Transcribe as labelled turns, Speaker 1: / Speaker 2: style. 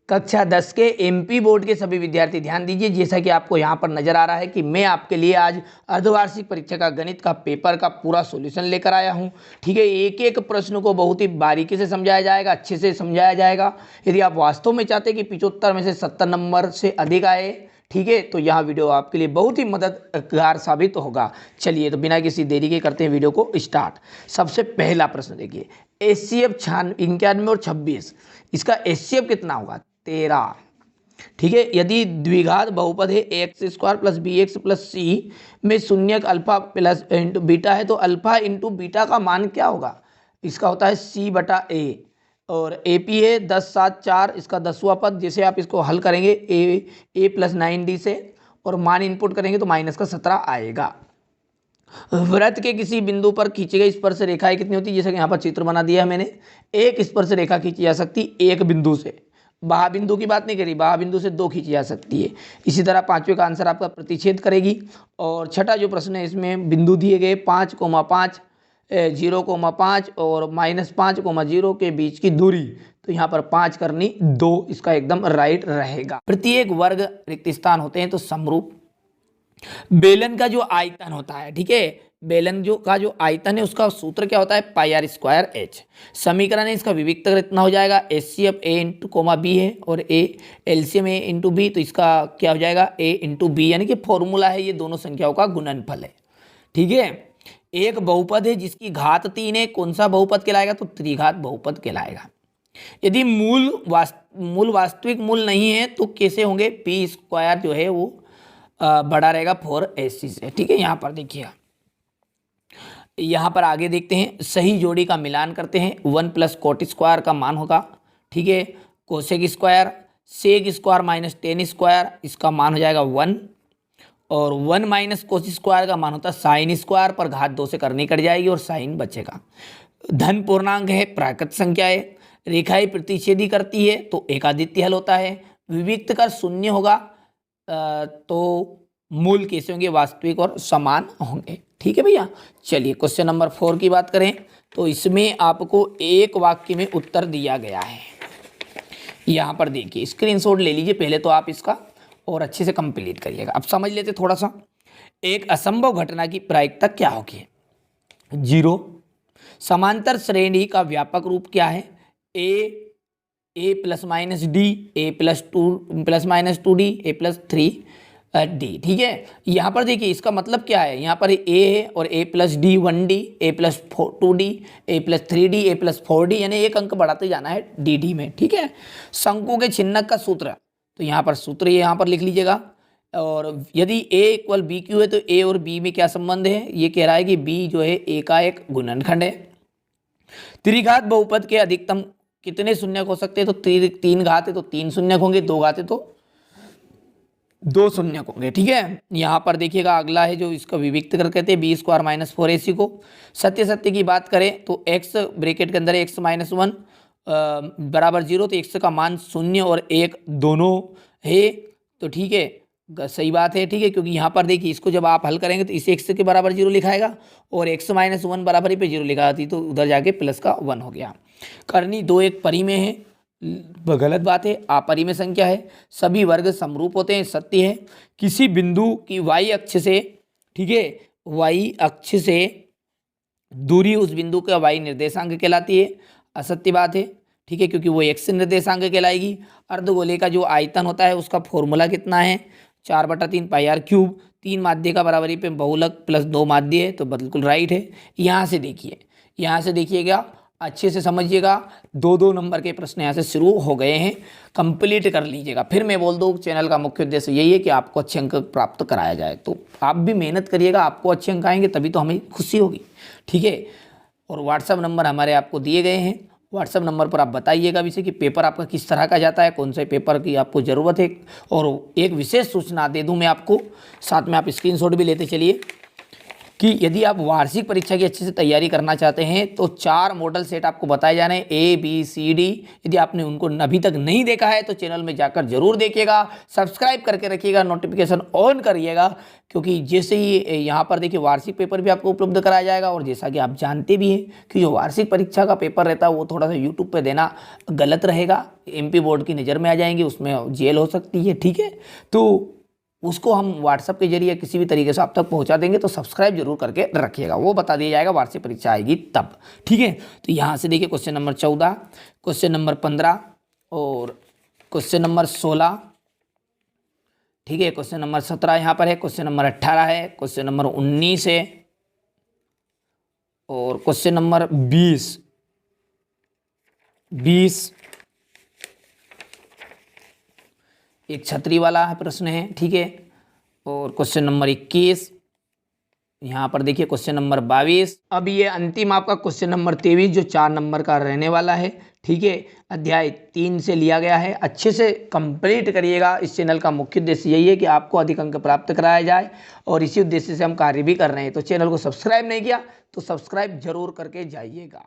Speaker 1: कक्षा 10 के MP board के सभी विद्यार्थी ध्यान दीजिए। जैसा कि आपको यहाँ पर नजर आ रहा है कि मैं आपके लिए आज अर्धवार्षिक परीक्षा का गणित का पेपर का पूरा सॉल्यूशन लेकर आया हूँ। ठीक है, एक एक प्रश्न को बहुत ही बारीकी से समझाया जाएगा, अच्छे से समझाया जाएगा। यदि आप वास्तव में चाहते हैं कि 75 में से 70 नंबर से अधिक आए, ठीक है, तो यह वीडियो आपके लिए बहुत ही मददगार साबित होगा। चलिए, तो बिना किसी देरी के करते हैं वीडियो को स्टार्ट। सबसे पहला प्रश्न देखिए, HCF 91 और 26, इसका HCF कितना होगा? 13। ठीक है, यदि द्विघात बहुपद है ax² plus bx plus c में शून्यक अल्फा प्लस इंटू बीटा है, तो अल्फा इंटू बीटा का मान क्या होगा? इसका होता है c/a। और AP है 10 7 4, इसका 10वां पद। जैसे आप इसको हल करेंगे a प्लस 9d से और मान इनपुट करेंगे तो माइनस का 17 आएगा। वृत्त के किसी बिंदु पर खींची गई स्पर्श रेखाएं कितनी होती है? जैसे कि यहाँ पर चित्र बना दिया है मैंने। एक स्पर्श रेखा खींची जा सकती एक बिंदु से, बाह्य बिंदु की बात नहीं करी, बाह्य बिंदु से 2 खींची जा सकती है। इसी तरह पांचवें का आंसर आपका प्रतिच्छेद करेगी। और छठा जो प्रश्न है, इसमें बिंदु दिए गए 5,5, 0,5 और -5,0 के बीच की दूरी, तो यहाँ पर 5 करनी 2, इसका एकदम राइट रहेगा। प्रत्येक वर्ग रिक्त स्थान होते हैं तो समरूप। बेलन का जो आयतन होता है, ठीक है, बेलन का जो आयतन है उसका सूत्र क्या होता है? πr²h। समीकरण है इसका विविक्त कितना हो जाएगा? HCF a into comma b है और a LCM a into b, तो इसका क्या हो जाएगा? a इंटू b, यानी कि फॉर्मूला है, ये दोनों संख्याओं का गुणनफल है। ठीक है, एक बहुपद है जिसकी घात 3 है, कौन सा बहुपद कहलाएगा? तो त्रिघात बहुपद कहलाएगा। यदि मूल वास्तविक मूल नहीं है तो कैसे होंगे? p² जो है वो बड़ा रहेगा 4ac से। ठीक है, यहाँ पर देखिएगा, यहाँ पर आगे देखते हैं, सही जोड़ी का मिलान करते हैं। 1 प्लस cot² का मान होगा, ठीक है, कोसेक² sec² माइनस tan², इसका मान हो जाएगा 1। और 1 माइनस cos² का मान होता है sin², पर घात 2 से करनी कट जाएगी और साइन बचेगा। धन पूर्णांक है, प्राकृत संख्या है, रेखाएं प्रतिच्छेदी करती है तो एकादित्य हल होता है। विविक्त कर शून्य होगा तो मूल कैसे होंगे? वास्तविक और समान होंगे। ठीक है भैया, चलिए क्वेश्चन नंबर 4 की बात करें तो इसमें आपको एक वाक्य में उत्तर दिया गया है। यहाँ पर देखिए, स्क्रीनशॉट ले लीजिए पहले तो आप इसका, और अच्छे से कंप्लीट करिएगा। अब समझ लेते थोड़ा सा। एक असंभव घटना की प्रायिकता क्या होगी? 0। समांतर श्रेणी का व्यापक रूप क्या है? a plus minus d, a plus 2 plus minus 2d, a plus 3d। ठीक है, यहाँ पर देखिए इसका मतलब क्या है? यहाँ पर a है और a plus d 1d, a plus 2d, a plus 3d, a plus 4d, यानी एक अंक बढ़ाते जाना है dd में। ठीक है, शंकु के छिन्नक का सूत्र, तो यहाँ पर सूत्र यहाँ पर लिख लीजिएगा। और यदि a इक्वल बी क्यू है तो a और b में क्या संबंध है? ये कह रहा है कि b जो है a का एक गुणनखंड है। त्रिघात बहुपद के अधिकतम कितने शून्यक हो सकते हैं? तो 3 घात है तो 3 शून्यक होंगे, 2 घात है तो 2 शून्यक होंगे। ठीक है, यहाँ पर देखिएगा अगला है जो इसका विविक्त कर कहते हैं b² माइनस 4ac को। सत्य की बात करें तो x ब्रैकेट के अंदर x माइनस 1 बराबर 0, तो x का मान 0 और 1 दोनों है, तो ठीक है, सही बात है। ठीक है, क्योंकि यहाँ पर देखिए इसको जब आप हल करेंगे तो इसे x के बराबर 0 लिखाएगा और x माइनस 1 बराबर ही पे 0 लिखा थी, तो उधर जाके प्लस का 1 हो गया। करनी 2 एक परिमेय है, गलत बात है, अपरिमेय संख्या है। सभी वर्ग समरूप होते हैं, सत्य है। किसी बिंदु की y अक्ष से, ठीक है, y अक्ष से दूरी उस बिंदु का y निर्देशांक कहलाती है, असत्य बात है। ठीक है, क्योंकि वो x निर्देशांक कहलाएगी। अर्धगोले का जो आयतन होता है उसका फॉर्मूला कितना है? 4/3 πr³। 3 माध्य का बराबरी पे बहुलक प्लस 2 माध्य है, तो बिल्कुल राइट है। यहाँ से देखिएगा, अच्छे से समझिएगा, 2-2 नंबर के प्रश्न यहाँ से शुरू हो गए हैं, कंप्लीट कर लीजिएगा। फिर मैं बोल दूँ, चैनल का मुख्य उद्देश्य यही है कि आपको अच्छे अंक प्राप्त कराया जाए, तो आप भी मेहनत करिएगा, आपको अच्छे अंक आएंगे तभी तो हमें खुशी होगी। ठीक है, और व्हाट्सअप नंबर हमारे आपको दिए गए हैं, व्हाट्सअप नंबर पर आप बताइएगा विषय कि पेपर आपका किस तरह का जाता है, कौन से पेपर की आपको ज़रूरत है। और एक विशेष सूचना दे दूं मैं आपको, साथ में आप स्क्रीनशॉट भी लेते चलिए। कि यदि आप वार्षिक परीक्षा की अच्छे से तैयारी करना चाहते हैं तो 4 मॉडल सेट आपको बताए जा रहे हैं ABCD। यदि आपने उनको अभी तक नहीं देखा है तो चैनल में जाकर जरूर देखिएगा, सब्सक्राइब करके रखिएगा, नोटिफिकेशन ऑन करिएगा, क्योंकि जैसे ही यहाँ पर देखिए वार्षिक पेपर भी आपको उपलब्ध कराया जाएगा। और जैसा कि आप जानते भी हैं कि जो वार्षिक परीक्षा का पेपर रहता है वो थोड़ा सा यूट्यूब पे देना गलत रहेगा, MP बोर्ड की नज़र में आ जाएंगे, उसमें जेल हो सकती है। ठीक है, तो उसको हम व्हाट्सएप के जरिए किसी भी तरीके से आप तक पहुंचा देंगे, तो सब्सक्राइब जरूर करके रखिएगा, वो बता दिया जाएगा वार्षिक परीक्षा आएगी तब। ठीक है, तो यहाँ से देखिए क्वेश्चन नंबर 14, क्वेश्चन नंबर 15 और क्वेश्चन नंबर 16। ठीक है, क्वेश्चन नंबर 17 यहाँ पर है, क्वेश्चन नंबर 18 है, क्वेश्चन नंबर 19 है और क्वेश्चन नंबर 20 एक छतरी वाला है प्रश्न है। ठीक है, और क्वेश्चन नंबर 21 यहाँ पर देखिए, क्वेश्चन नंबर 22। अब ये अंतिम आपका क्वेश्चन नंबर 23 जो 4 नंबर का रहने वाला है। ठीक है, अध्याय 3 से लिया गया है, अच्छे से कंप्लीट करिएगा। इस चैनल का मुख्य उद्देश्य यही है कि आपको अधिक अंक प्राप्त कराया जाए और इसी उद्देश्य से हम कार्य भी कर रहे हैं। तो चैनल को सब्सक्राइब नहीं किया तो सब्सक्राइब जरूर करके जाइएगा।